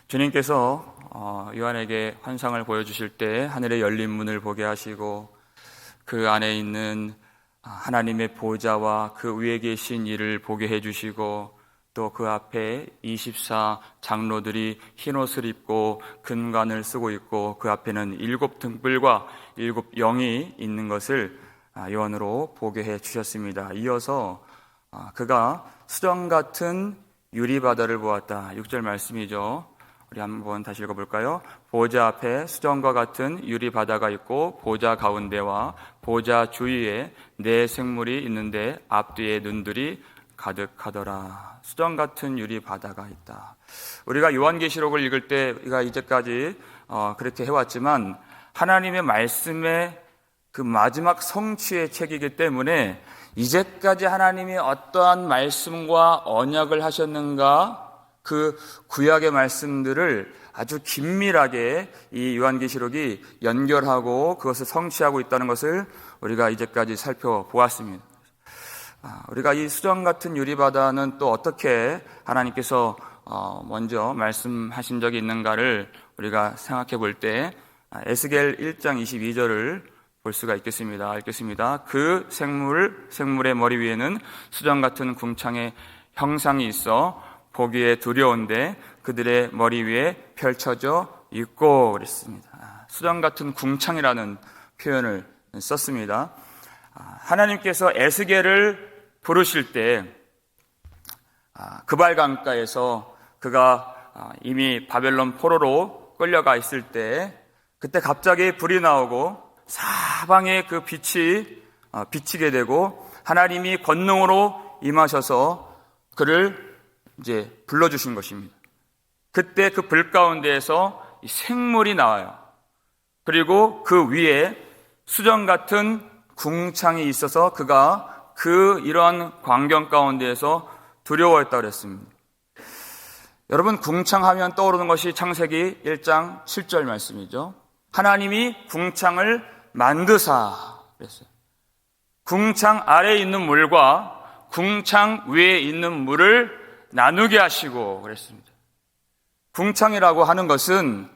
주님께서 요한에게 환상을 보여주실 때 하늘의 열린 문을 보게 하시고 그 안에 있는 하나님의 보좌와 그 위에 계신 이를 보게 해주시고 또 그 앞에 24 장로들이 흰옷을 입고 금관을 쓰고 있고 그 앞에는 7 등불과 7 영이 있는 것을 요한으로 보게 해주셨습니다. 이어서 그가 수정 같은 유리바다를 보았다. 6절 말씀이죠. 우리 한번 다시 읽어볼까요? 보좌 앞에 수정과 같은 유리바다가 있고 보좌 가운데와 보좌 주위에 네 생물이 있는데 앞뒤에 눈들이 가득하더라. 수정 같은 유리바다가 있다. 우리가 요한계시록을 읽을 때 우리가 이제까지 그렇게 해왔지만 하나님의 말씀의 그 마지막 성취의 책이기 때문에 이제까지 하나님이 어떠한 말씀과 언약을 하셨는가 그 구약의 말씀들을 아주 긴밀하게 이 요한계시록이 연결하고 그것을 성취하고 있다는 것을 우리가 이제까지 살펴보았습니다. 우리가 이 수정 같은 유리바다는 또 어떻게 하나님께서 먼저 말씀하신 적이 있는가를 우리가 생각해 볼 때 에스겔 1장 22절을 볼 수가 있겠습니다. 읽겠습니다. 그 생물의 머리 위에는 수정 같은 궁창의 형상이 있어 보기에 두려운데 그들의 머리 위에 펼쳐져 있고 그랬습니다. 수정 같은 궁창이라는 표현을 썼습니다. 하나님께서 에스겔을 부르실 때 그발 강가에서 그가 이미 바벨론 포로로 끌려가 있을 때 그때 갑자기 불이 나오고 사방에 그 빛이 비치게 되고 하나님이 권능으로 임하셔서 그를 이제 불러주신 것입니다. 그때 그 불 가운데에서 생물이 나와요. 그리고 그 위에 수정 같은 궁창이 있어서 그가 이러한 광경 가운데에서 두려워했다고 그랬습니다. 여러분, 궁창하면 떠오르는 것이 창세기 1장 7절 말씀이죠. 하나님이 궁창을 만드사 그랬어요. 궁창 아래에 있는 물과 궁창 위에 있는 물을 나누게 하시고 그랬습니다. 궁창이라고 하는 것은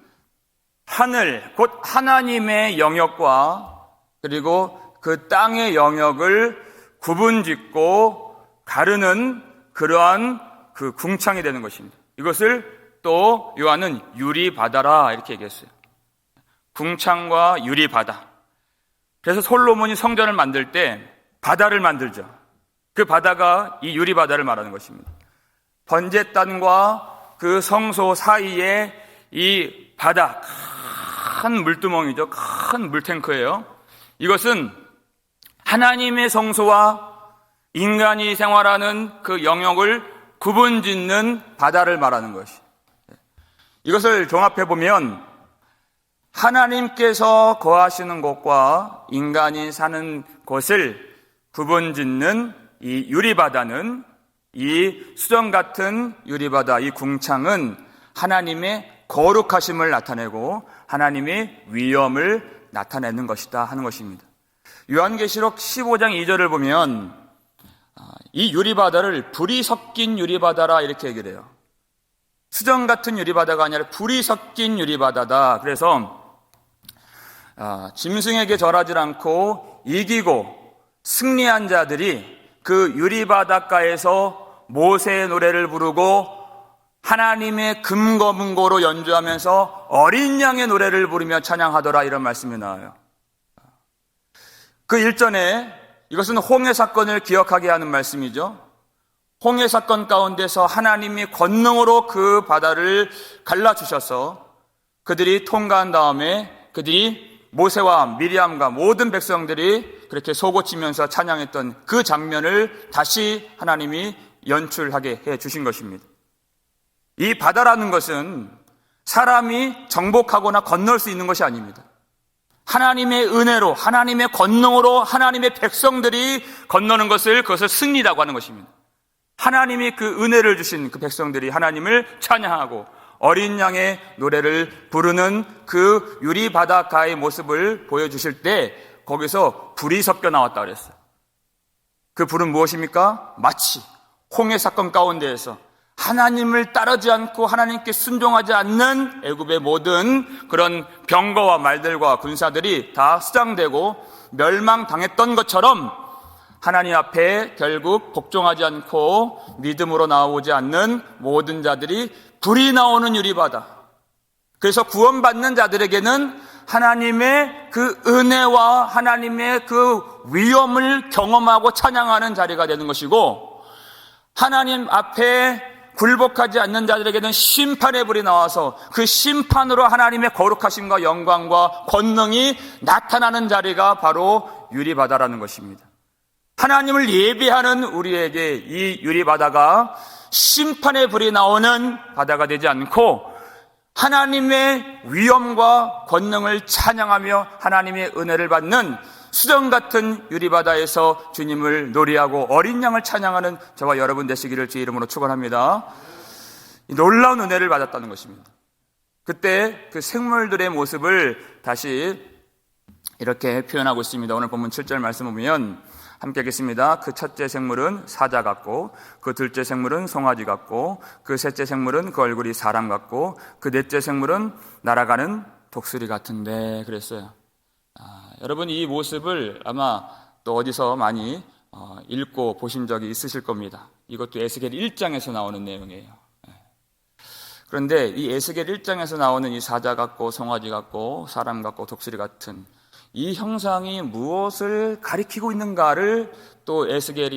하늘, 곧 하나님의 영역과 그리고 그 땅의 영역을 구분짓고 가르는 그러한 그 궁창이 되는 것입니다. 이것을 또 요한은 유리바다라 이렇게 얘기했어요. 궁창과 유리바다. 그래서 솔로몬이 성전을 만들 때 바다를 만들죠. 그 바다가 이 유리바다를 말하는 것입니다. 번제단과 그 성소 사이에 이 바다, 큰 물두멍이죠. 큰 물탱크예요. 이것은 하나님의 성소와 인간이 생활하는 그 영역을 구분짓는 바다를 말하는 것이. 이것을 종합해보면 하나님께서 거하시는 곳과 인간이 사는 곳을 구분짓는 이 유리바다는, 이 수정 같은 유리바다, 이 궁창은 하나님의 거룩하심을 나타내고 하나님의 위엄을 나타내는 것이다 하는 것입니다. 요한계시록 15장 2절을 보면 이 유리바다를 불이 섞인 유리바다라 이렇게 얘기를 해요. 수정 같은 유리바다가 아니라 불이 섞인 유리바다다. 그래서 짐승에게 절하지 않고 이기고 승리한 자들이 그 유리바닷가에서 모세의 노래를 부르고 하나님의 금거문고로 연주하면서 어린 양의 노래를 부르며 찬양하더라 이런 말씀이 나와요. 그 일전에 이것은 홍해 사건을 기억하게 하는 말씀이죠. 홍해 사건 가운데서 하나님이 권능으로 그 바다를 갈라주셔서 그들이 통과한 다음에 그들이 모세와 미리암과 모든 백성들이 그렇게 소고치면서 찬양했던 그 장면을 다시 하나님이 연출하게 해 주신 것입니다. 이 바다라는 것은 사람이 정복하거나 건널 수 있는 것이 아닙니다. 하나님의 은혜로, 하나님의 권능으로 하나님의 백성들이 건너는 것을 그것을 승리라고 하는 것입니다. 하나님이 그 은혜를 주신 그 백성들이 하나님을 찬양하고 어린 양의 노래를 부르는 그 유리바닷가의 모습을 보여주실 때 거기서 불이 섞여 나왔다 그랬어요. 그 불은 무엇입니까? 마치 홍해 사건 가운데에서 하나님을 따르지 않고 하나님께 순종하지 않는 애굽의 모든 그런 병거와 말들과 군사들이 다 수장되고 멸망당했던 것처럼 하나님 앞에 결국 복종하지 않고 믿음으로 나오지 않는 모든 자들이 불이 나오는 유리바다. 그래서 구원받는 자들에게는 하나님의 그 은혜와 하나님의 그 위엄을 경험하고 찬양하는 자리가 되는 것이고, 하나님 앞에 굴복하지 않는 자들에게는 심판의 불이 나와서 그 심판으로 하나님의 거룩하심과 영광과 권능이 나타나는 자리가 바로 유리바다라는 것입니다. 하나님을 예배하는 우리에게 이 유리바다가 심판의 불이 나오는 바다가 되지 않고 하나님의 위엄과 권능을 찬양하며 하나님의 은혜를 받는 수정 같은 유리바다에서 주님을 노래하고 어린 양을 찬양하는 저와 여러분 되시기를 주의 이름으로 축원합니다. 놀라운 은혜를 받았다는 것입니다. 그때 그 생물들의 모습을 다시 이렇게 표현하고 있습니다. 오늘 본문 7절 말씀 보면 함께 하겠습니다. 그 첫째 생물은 사자 같고, 그 둘째 생물은 송아지 같고, 그 셋째 생물은 그 얼굴이 사람 같고, 그 넷째 생물은 날아가는 독수리 같은데 그랬어요. 여러분, 이 모습을 아마 또 어디서 많이 읽고 보신 적이 있으실 겁니다. 이것도 에스겔 1장에서 나오는 내용이에요. 그런데 이 에스겔 1장에서 나오는 이 사자 같고 송아지 같고 사람 같고 독수리 같은 이 형상이 무엇을 가리키고 있는가를 또 에스겔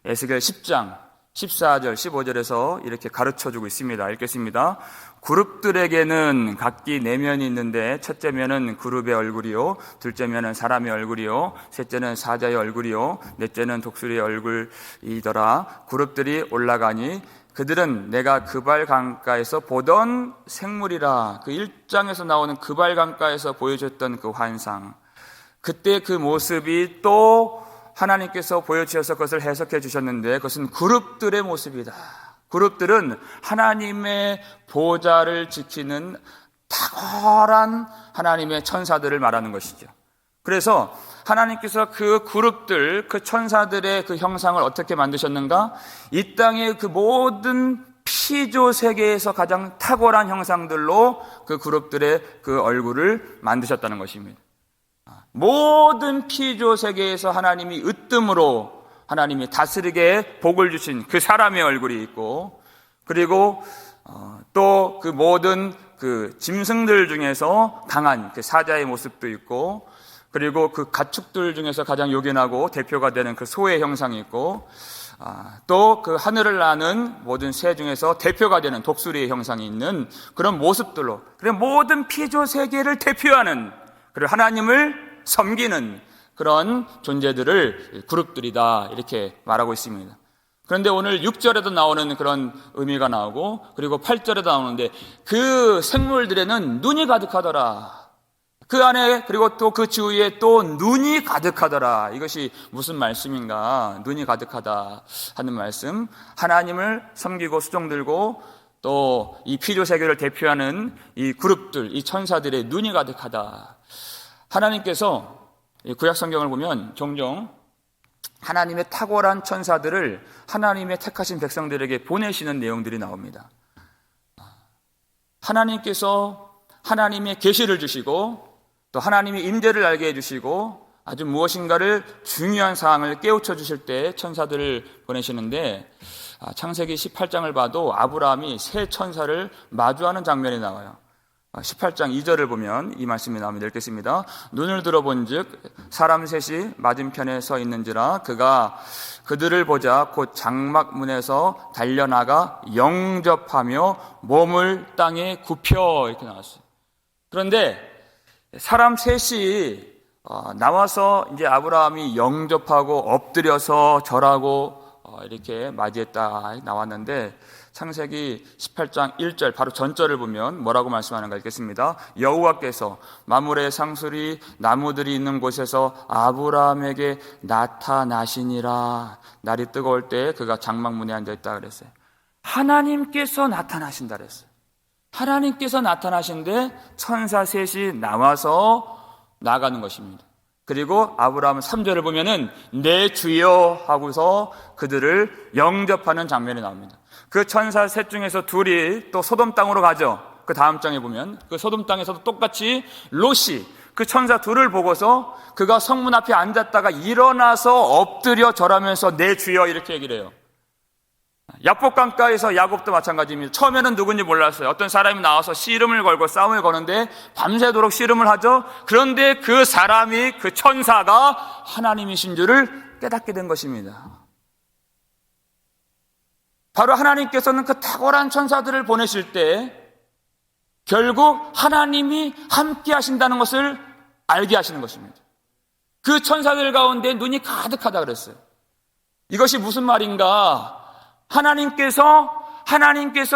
10장 14절 15절에서 이렇게 가르쳐주고 있습니다. 읽겠습니다. 그룹들에게는 각기 4면이 있는데 첫째 면은 그룹의 얼굴이요, 둘째 면은 사람의 얼굴이요, 셋째는 사자의 얼굴이요, 넷째는 독수리의 얼굴이더라. 그룹들이 올라가니 그들은 내가 그발 강가에서 보던 생물이라. 그 1장에서 나오는 그발 강가에서 보여줬던 그 환상, 그때 그 모습이 또 하나님께서 보여주셔서 그것을 해석해 주셨는데 그것은 그룹들의 모습이다. 그룹들은 하나님의 보좌를 지키는 탁월한 하나님의 천사들을 말하는 것이죠. 그래서 하나님께서 그 그룹들, 그 천사들의 그 형상을 어떻게 만드셨는가? 이 땅의 그 모든 피조 세계에서 가장 탁월한 형상들로 그 그룹들의 그 얼굴을 만드셨다는 것입니다. 모든 피조 세계에서 하나님이 으뜸으로 하나님이 다스리게 복을 주신 그 사람의 얼굴이 있고, 그리고 또 그 모든 그 짐승들 중에서 강한 그 사자의 모습도 있고, 그리고 그 가축들 중에서 가장 요긴하고 대표가 되는 그 소의 형상이 있고, 또 그 하늘을 나는 모든 새 중에서 대표가 되는 독수리의 형상이 있는 그런 모습들로, 그리고 모든 피조 세계를 대표하는, 그리고 하나님을 섬기는 그런 존재들을 그룹들이다 이렇게 말하고 있습니다. 그런데 오늘 6절에도 나오는 그런 의미가 나오고, 그리고 8절에도 나오는데 그 생물들에는 눈이 가득하더라. 그 안에, 그리고 또 그 주위에 또 눈이 가득하더라. 이것이 무슨 말씀인가? 눈이 가득하다 하는 말씀, 하나님을 섬기고 수종들고 또 이 피조 세계를 대표하는 이 그룹들, 이 천사들의 눈이 가득하다. 하나님께서 구약 성경을 보면 종종 하나님의 탁월한 천사들을 하나님의 택하신 백성들에게 보내시는 내용들이 나옵니다. 하나님께서 하나님의 계시를 주시고 또 하나님의 임재를 알게 해주시고 아주 무엇인가를 중요한 사항을 깨우쳐 주실 때 천사들을 보내시는데, 창세기 18장을 봐도 아브라함이 세 천사를 마주하는 장면이 나와요. 18장 2절을 보면 이 말씀이 나옵니다. 읽겠습니다. 눈을 들어본즉 사람 셋이 맞은편에 서 있는지라 그가 그들을 보자 곧 장막문에서 달려나가 영접하며 몸을 땅에 굽혀, 이렇게 나왔어요. 그런데 사람 셋이 나와서 이제 아브라함이 영접하고 엎드려서 절하고 이렇게 맞이했다 나왔는데, 창세기 18장 1절 바로 전절을 보면 뭐라고 말씀하는가 읽겠습니다. 여호와께서 만물의 상수리 나무들이 있는 곳에서 아브라함에게 나타나시니라. 날이 뜨거울 때 그가 장막문에 앉아있다 그랬어요. 하나님께서 나타나신다 그랬어요. 하나님께서 나타나신데 천사 셋이 나와서 나가는 것입니다. 그리고 아브라함은 3절을 보면은 내 주여 하고서 그들을 영접하는 장면이 나옵니다. 그 천사 셋 중에서 둘이 또 소돔 땅으로 가죠. 그 다음 장에 보면 그 소돔 땅에서도 똑같이 롯이 그 천사 둘을 보고서 그가 성문 앞에 앉았다가 일어나서 엎드려 절하면서 내 주여 이렇게 얘기를 해요. 야복강가에서 야곱도 마찬가지입니다. 처음에는 누군지 몰랐어요. 어떤 사람이 나와서 씨름을 걸고 싸움을 거는데 밤새도록 씨름을 하죠. 그런데 그 사람이, 그 천사가 하나님이신 줄을 깨닫게 된 것입니다. 바로 하나님께서는 그 탁월한 천사들을 보내실 때 결국 하나님이 함께 하신다는 것을 알게 하시는 것입니다. 그 천사들 가운데 눈이 가득하다 그랬어요. 이것이 무슨 말인가? 하나님께서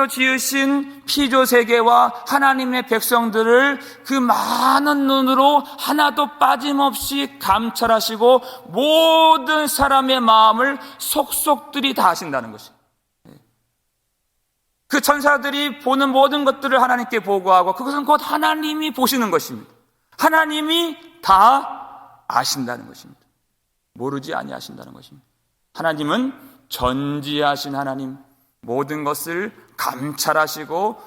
지으신 피조세계와 하나님의 백성들을 그 많은 눈으로 하나도 빠짐없이 감찰하시고 모든 사람의 마음을 속속들이 다 아신다는 것입니다. 그 천사들이 보는 모든 것들을 하나님께 보고하고 그것은 곧 하나님이 보시는 것입니다. 하나님이 다 아신다는 것입니다. 모르지 아니하신다는 것입니다. 하나님은 전지하신 하나님, 모든 것을 감찰하시고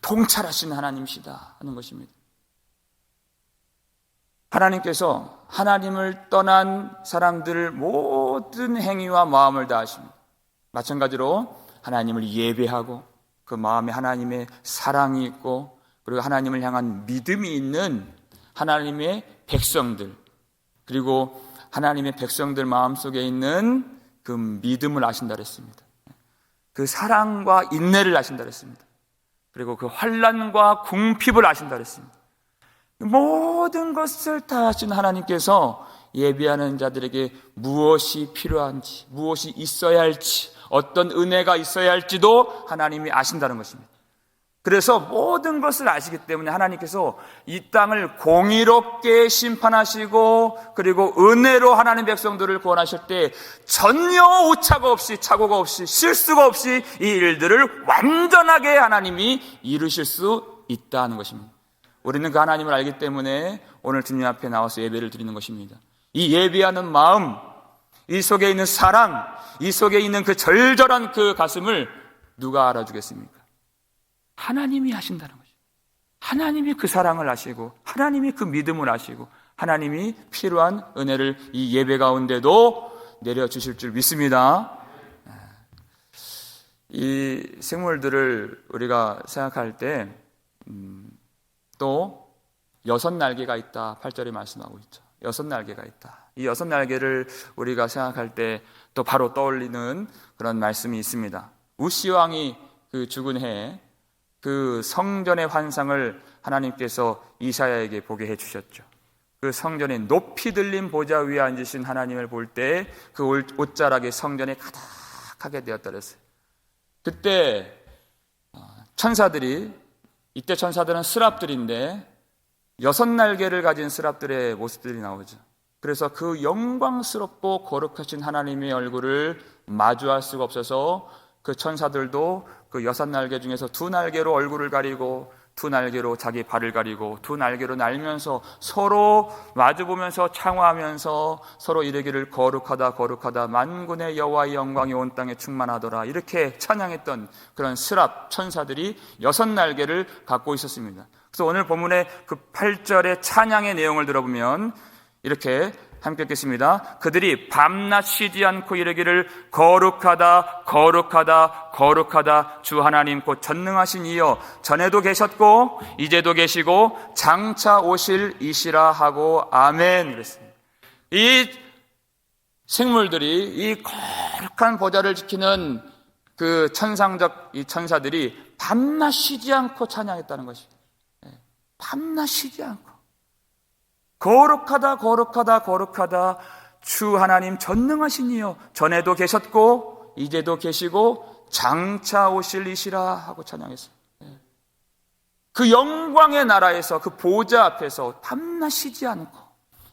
통찰하신 하나님이시다 하는 것입니다. 하나님께서 하나님을 떠난 사람들 모든 행위와 마음을 다 아십니다. 마찬가지로 하나님을 예배하고 그 마음에 하나님의 사랑이 있고 그리고 하나님을 향한 믿음이 있는 하나님의 백성들, 그리고 하나님의 백성들 마음속에 있는 그 믿음을 아신다 그랬습니다. 그 사랑과 인내를 아신다 그랬습니다. 그리고 그 환난과 궁핍을 아신다 그랬습니다. 모든 것을 다 아신 하나님께서 예배하는 자들에게 무엇이 필요한지, 무엇이 있어야 할지, 어떤 은혜가 있어야 할지도 하나님이 아신다는 것입니다. 그래서 모든 것을 아시기 때문에 하나님께서 이 땅을 공의롭게 심판하시고 그리고 은혜로 하나님 백성들을 구원하실 때 전혀 오차가 없이 착오가 없이 실수가 없이 이 일들을 완전하게 하나님이 이루실 수 있다는 것입니다. 우리는 그 하나님을 알기 때문에 오늘 주님 앞에 나와서 예배를 드리는 것입니다. 이 예배하는 마음, 이 속에 있는 사랑, 이 속에 있는 그 절절한 그 가슴을 누가 알아주겠습니까? 하나님이 하신다는 거죠. 하나님이 그 사랑을 아시고 하나님이 그 믿음을 아시고 하나님이 필요한 은혜를 이 예배 가운데도 내려주실 줄 믿습니다. 이 생물들을 우리가 생각할 때 또 6날개가 있다 8절에 말씀하고 있죠. 6날개가 있다. 이 6날개를 우리가 생각할 때 또 바로 떠올리는 그런 말씀이 있습니다. 우시 왕이 그 죽은 해에 그 성전의 환상을 하나님께서 이사야에게 보게 해주셨죠. 그 성전에 높이 들린 보좌 위에 앉으신 하나님을 볼 때 그 옷자락이 성전에 가득하게 되었다 그랬어요. 그때 천사들이, 이때 천사들은 스랍들인데 6날개를 가진 스랍들의 모습들이 나오죠. 그래서 그 영광스럽고 거룩하신 하나님의 얼굴을 마주할 수가 없어서 그 천사들도 그 6날개 중에서 2날개로 얼굴을 가리고 2날개로 자기 발을 가리고 2날개로 날면서 서로 마주보면서 창화하면서 서로 이르기를 거룩하다 거룩하다 만군의 여호와의 영광이 온 땅에 충만하더라 이렇게 찬양했던 그런 스랍 천사들이 6날개를 갖고 있었습니다. 그래서 오늘 본문의 그 8절의 찬양의 내용을 들어보면 이렇게 함께 읽겠습니다. 그들이 밤낮 쉬지 않고 이르기를 거룩하다 거룩하다 거룩하다 주 하나님 곧 전능하신 이여 전에도 계셨고 이제도 계시고 장차 오실 이시라 하고 아멘 그랬습니다. 이 생물들이 이 거룩한 보좌를 지키는 그 천상적 이 천사들이 밤낮 쉬지 않고 찬양했다는 것입니다. 밤낮 쉬지 않고 거룩하다 거룩하다 거룩하다 주 하나님 전능하신 이여 전에도 계셨고 이제도 계시고 장차 오실 이시라 하고 찬양했어요. 그 영광의 나라에서 그 보좌 앞에서 밤낮 쉬지 않고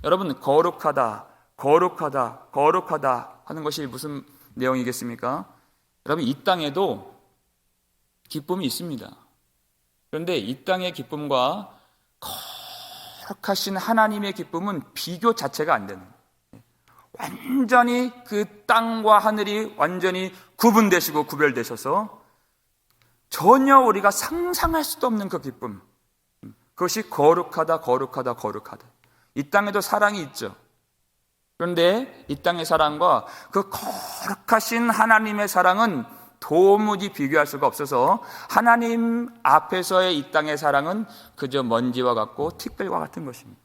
여러분 거룩하다 거룩하다 거룩하다 하는 것이 무슨 내용이겠습니까? 여러분 이 땅에도 기쁨이 있습니다. 그런데 이 땅의 기쁨과 거룩하신 하나님의 기쁨은 비교 자체가 안 되는 거예요. 완전히 그 땅과 하늘이 완전히 구분되시고 구별되셔서 전혀 우리가 상상할 수도 없는 그 기쁨, 그것이 거룩하다, 거룩하다, 거룩하다. 이 땅에도 사랑이 있죠. 그런데 이 땅의 사랑과 그 거룩하신 하나님의 사랑은 도무지 비교할 수가 없어서 하나님 앞에서의 이 땅의 사랑은 그저 먼지와 같고 티끌과 같은 것입니다.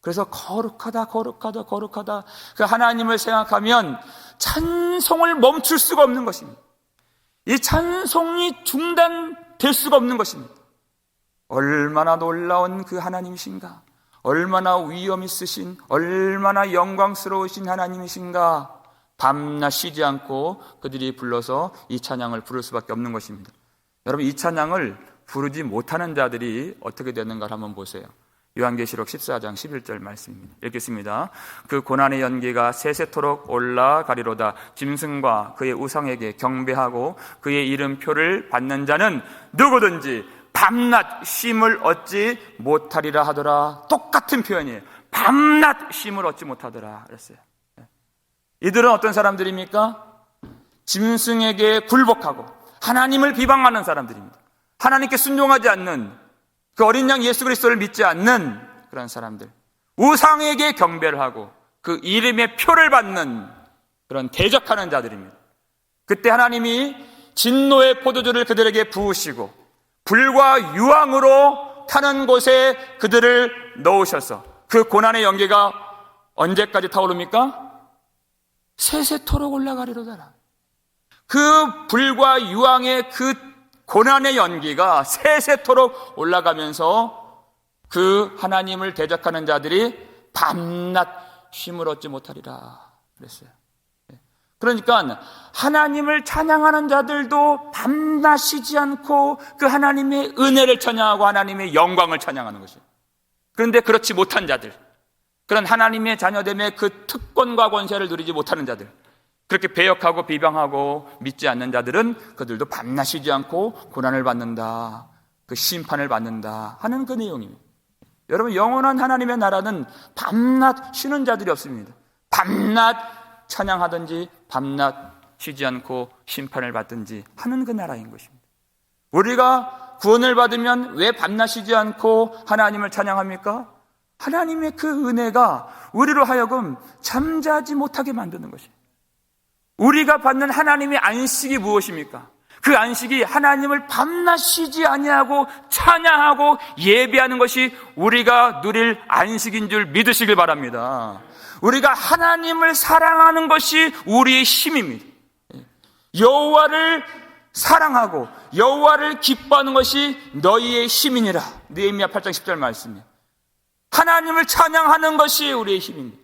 그래서 거룩하다, 거룩하다, 거룩하다, 그 하나님을 생각하면 찬송을 멈출 수가 없는 것입니다. 이 찬송이 중단될 수가 없는 것입니다. 얼마나 놀라운 그 하나님이신가, 얼마나 위엄 있으신, 얼마나 영광스러우신 하나님이신가, 밤낮 쉬지 않고 그들이 불러서 이 찬양을 부를 수밖에 없는 것입니다. 여러분, 이 찬양을 부르지 못하는 자들이 어떻게 되는가 한번 보세요. 요한계시록 14장 11절 말씀입니다. 읽겠습니다. 그 고난의 연기가 세세토록 올라가리로다. 짐승과 그의 우상에게 경배하고 그의 이름표를 받는 자는 누구든지 밤낮 쉼을 얻지 못하리라 하더라. 똑같은 표현이에요. 밤낮 쉼을 얻지 못하더라 그랬어요. 이들은 어떤 사람들입니까? 짐승에게 굴복하고 하나님을 비방하는 사람들입니다. 하나님께 순종하지 않는, 그 어린 양 예수 그리스도를 믿지 않는 그런 사람들, 우상에게 경배를 하고 그 이름의 표를 받는 그런 대적하는 자들입니다. 그때 하나님이 진노의 포도주를 그들에게 부으시고 불과 유황으로 타는 곳에 그들을 넣으셔서 그 고난의 연기가 언제까지 타오릅니까? 세세토록 올라가리로다. 그 불과 유황의 그 고난의 연기가 세세토록 올라가면서 그 하나님을 대적하는 자들이 밤낮 쉼을 얻지 못하리라 그랬어요. 그러니까 하나님을 찬양하는 자들도 밤낮 쉬지 않고 그 하나님의 은혜를 찬양하고 하나님의 영광을 찬양하는 것이에요. 그런데 그렇지 못한 자들, 그런 하나님의 자녀됨의 그 특권과 권세를 누리지 못하는 자들, 그렇게 배역하고 비방하고 믿지 않는 자들은 그들도 밤낮 쉬지 않고 고난을 받는다, 그 심판을 받는다 하는 그 내용입니다. 여러분, 영원한 하나님의 나라는 밤낮 쉬는 자들이 없습니다. 밤낮 찬양하든지 밤낮 쉬지 않고 심판을 받든지 하는 그 나라인 것입니다. 우리가 구원을 받으면 왜 밤낮 쉬지 않고 하나님을 찬양합니까? 하나님의 그 은혜가 우리로 하여금 잠자지 못하게 만드는 것입니다. 우리가 받는 하나님의 안식이 무엇입니까? 그 안식이 하나님을 밤낮 쉬지 아니하고 찬양하고 예배하는 것이 우리가 누릴 안식인 줄 믿으시길 바랍니다. 우리가 하나님을 사랑하는 것이 우리의 힘입니다. 여호와를 사랑하고 여호와를 기뻐하는 것이 너희의 힘이니라. 느헤미야 8장 10절 말씀이에요. 하나님을 찬양하는 것이 우리의 힘입니다.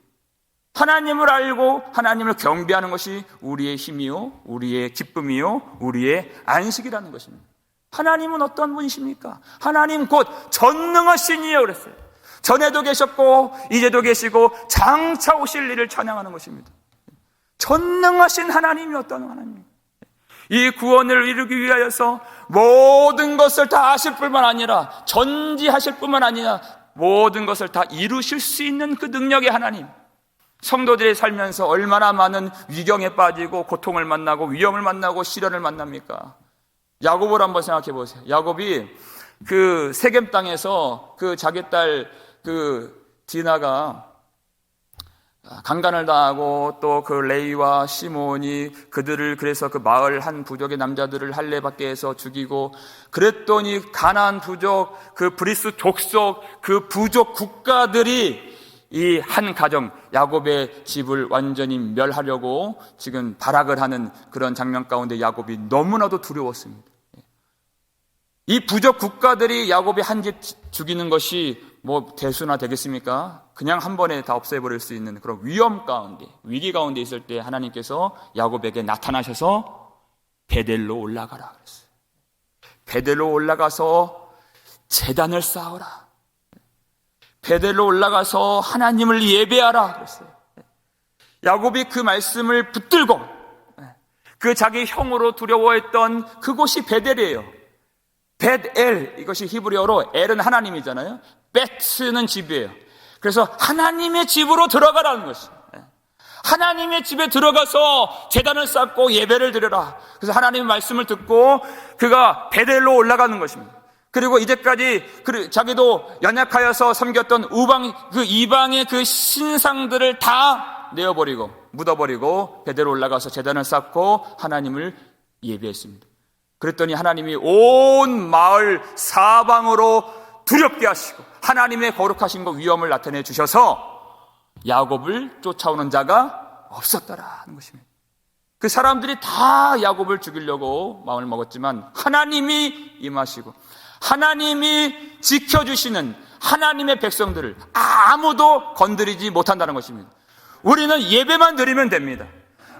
하나님을 알고 하나님을 경배하는 것이 우리의 힘이요, 우리의 기쁨이요, 우리의 안식이라는 것입니다. 하나님은 어떤 분이십니까? 하나님 곧 전능하신 이요 그랬어요. 전에도 계셨고 이제도 계시고 장차 오실 일을 찬양하는 것입니다. 전능하신 하나님이 어떤 하나님입니까? 이 구원을 이루기 위하여서 모든 것을 다 아실 뿐만 아니라 전지하실 뿐만 아니라 모든 것을 다 이루실 수 있는 그 능력의 하나님, 성도들이 살면서 얼마나 많은 위경에 빠지고 고통을 만나고 위험을 만나고 시련을 만납니까? 야곱을 한번 생각해 보세요. 야곱이 그 세겜 땅에서 그 자기 딸 그 디나가 강간을 당하고 또 그 레이와 시몬이 그들을 그래서 그 마을 한 부족의 남자들을 할례 받게 해서 죽이고, 그랬더니 가나안 부족, 그 브리스 족속, 그 부족 국가들이 이 한 가정 야곱의 집을 완전히 멸하려고 지금 발악을 하는 그런 장면 가운데 야곱이 너무나도 두려웠습니다. 이 부족 국가들이 야곱이 한 집 죽이는 것이 뭐 대수나 되겠습니까? 그냥 한 번에 다 없애버릴 수 있는 그런 위험 가운데, 위기 가운데 있을 때 하나님께서 야곱에게 나타나셔서 베델로 올라가라 그랬어요. 베델로 올라가서 제단을 쌓아라. 베델로 올라가서 하나님을 예배하라 그랬어요. 야곱이 그 말씀을 붙들고 그 자기 형으로 두려워했던 그곳이 베델이에요. 벳엘, 이것이 히브리어로 엘은 하나님이잖아요. 베트는 집이에요. 그래서 하나님의 집으로 들어가라는 것이에요. 하나님의 집에 들어가서 제단을 쌓고 예배를 드려라. 그래서 하나님의 말씀을 듣고 그가 베델로 올라가는 것입니다. 그리고 이제까지 자기도 연약하여서 섬겼던 이방의 그 신상들을 다 내어버리고 묻어버리고 베델로 올라가서 제단을 쌓고 하나님을 예배했습니다. 그랬더니 하나님이 온 마을 사방으로 두렵게 하시고 하나님의 거룩하신 위엄을 나타내 주셔서 야곱을 쫓아오는 자가 없었더라 하는 것입니다. 그 사람들이 다 야곱을 죽이려고 마음을 먹었지만 하나님이 임하시고 하나님이 지켜주시는 하나님의 백성들을 아무도 건드리지 못한다는 것입니다. 우리는 예배만 드리면 됩니다.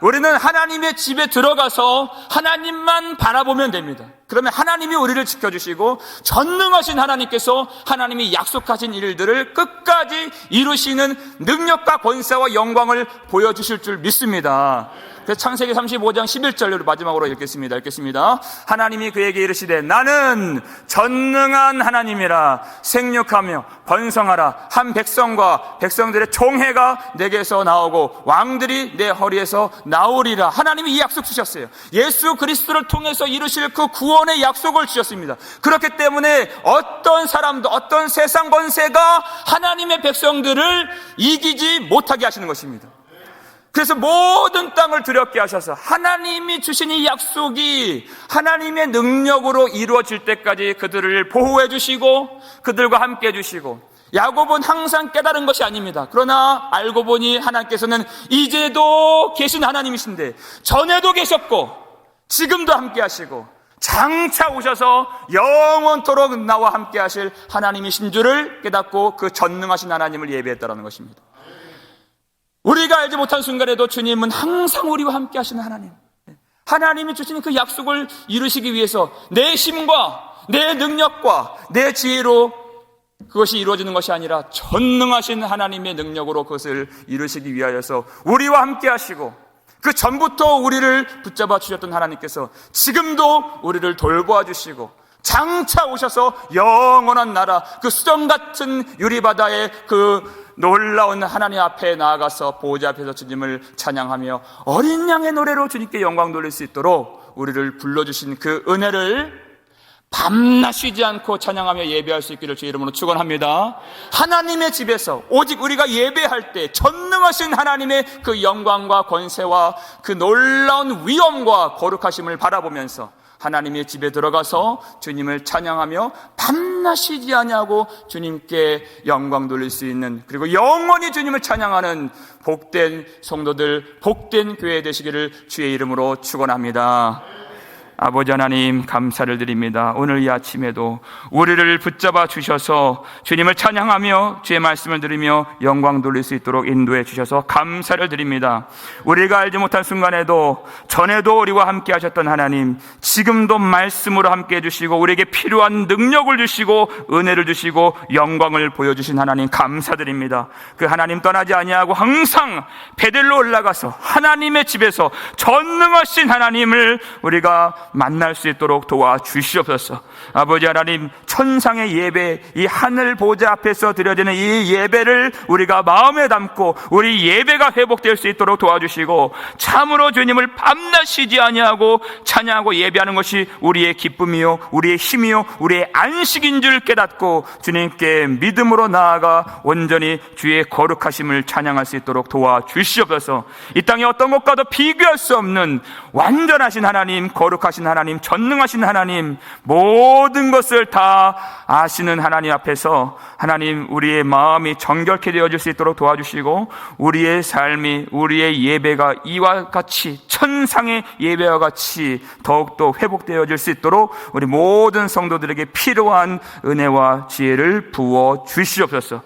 우리는 하나님의 집에 들어가서 하나님만 바라보면 됩니다. 그러면 하나님이 우리를 지켜주시고 전능하신 하나님께서 하나님이 약속하신 일들을 끝까지 이루시는 능력과 권세와 영광을 보여주실 줄 믿습니다. 그래서 창세기 35장 11절로 마지막으로 읽겠습니다. 하나님이 그에게 이르시되 나는 전능한 하나님이라 생육하며 번성하라. 한 백성과 백성들의 총회가 내게서 나오고 왕들이 내 허리에서 나오리라. 하나님이 이 약속 주셨어요. 예수 그리스도를 통해서 이루실 그 구원의 약속을 주셨습니다. 그렇기 때문에 어떤 사람도 어떤 세상 권세가 하나님의 백성들을 이기지 못하게 하시는 것입니다. 그래서 모든 땅을 두렵게 하셔서 하나님이 주신 이 약속이 하나님의 능력으로 이루어질 때까지 그들을 보호해 주시고 그들과 함께 해 주시고, 야곱은 항상 깨달은 것이 아닙니다. 그러나 알고 보니 하나님께서는 이제도 계신 하나님이신데 전에도 계셨고 지금도 함께 하시고 장차 오셔서 영원토록 나와 함께 하실 하나님이신 줄을 깨닫고 그 전능하신 하나님을 예배했다는 것입니다. 우리가 알지 못한 순간에도 주님은 항상 우리와 함께 하시는 하나님, 하나님이 주시는 그 약속을 이루시기 위해서 내 힘과 내 능력과 내 지혜로 그것이 이루어지는 것이 아니라 전능하신 하나님의 능력으로 그것을 이루시기 위하여서 우리와 함께 하시고, 그 전부터 우리를 붙잡아 주셨던 하나님께서 지금도 우리를 돌보아 주시고 장차 오셔서 영원한 나라, 그 수정 같은 유리바다의 그 놀라운 하나님 앞에 나아가서 보호자 앞에서 주님을 찬양하며 어린 양의 노래로 주님께 영광 돌릴 수 있도록 우리를 불러주신 그 은혜를 밤낮 쉬지 않고 찬양하며 예배할 수 있기를 주의 이름으로 축원합니다. 하나님의 집에서 오직 우리가 예배할 때 전능하신 하나님의 그 영광과 권세와 그 놀라운 위엄과 거룩하심을 바라보면서 하나님의 집에 들어가서 주님을 찬양하며 밤낮 쉬지 아니하고 주님께 영광 돌릴 수 있는, 그리고 영원히 주님을 찬양하는 복된 성도들, 복된 교회 되시기를 주의 이름으로 축원합니다. 아버지 하나님, 감사를 드립니다. 오늘 이 아침에도 우리를 붙잡아 주셔서 주님을 찬양하며 주의 말씀을 들으며 영광 돌릴 수 있도록 인도해 주셔서 감사를 드립니다. 우리가 알지 못한 순간에도 전에도 우리와 함께 하셨던 하나님, 지금도 말씀으로 함께 해주시고 우리에게 필요한 능력을 주시고 은혜를 주시고 영광을 보여주신 하나님 감사드립니다. 그 하나님 떠나지 아니하고 항상 베델로 올라가서 하나님의 집에서 전능하신 하나님을 우리가 만날 수 있도록 도와주시옵소서. 아버지 하나님, 천상의 예배, 이 하늘 보좌 앞에서 드려지는 이 예배를 우리가 마음에 담고 우리 예배가 회복될 수 있도록 도와주시고, 참으로 주님을 밤낮 쉬지 아니하고 찬양하고 예배하는 것이 우리의 기쁨이요 우리의 힘이요 우리의 안식인 줄 깨닫고 주님께 믿음으로 나아가 온전히 주의 거룩하심을 찬양할 수 있도록 도와주시옵소서. 이 땅에 어떤 것과도 비교할 수 없는 완전하신 하나님, 거룩하신 하나님, 전능하신 하나님, 모든 것을 다 아시는 하나님 앞에서 하나님, 우리의 마음이 정결케 되어질 수 있도록 도와주시고 우리의 삶이, 우리의 예배가 이와 같이 천상의 예배와 같이 더욱더 회복되어질 수 있도록 우리 모든 성도들에게 필요한 은혜와 지혜를 부어 주시옵소서.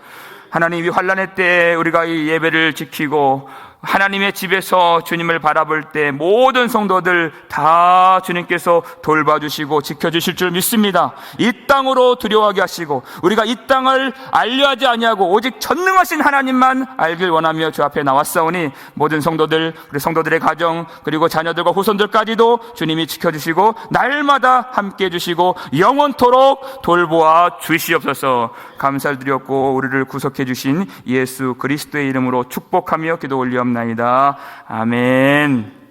하나님, 이 환난의 때에 우리가 이 예배를 지키고 하나님의 집에서 주님을 바라볼 때 모든 성도들 다 주님께서 돌봐주시고 지켜주실 줄 믿습니다. 이 땅으로 두려워하게 하시고 우리가 이 땅을 알려하지 아니하고 오직 전능하신 하나님만 알길 원하며 주 앞에 나왔사오니 모든 성도들, 우리 성도들의 가정 그리고 자녀들과 후손들까지도 주님이 지켜주시고 날마다 함께해 주시고 영원토록 돌보아 주시옵소서. 감사를 드렸고 우리를 구속해 주신 예수 그리스도의 이름으로 축복하며 기도 올리옵나이다. 기도드리옵나이다. 아멘.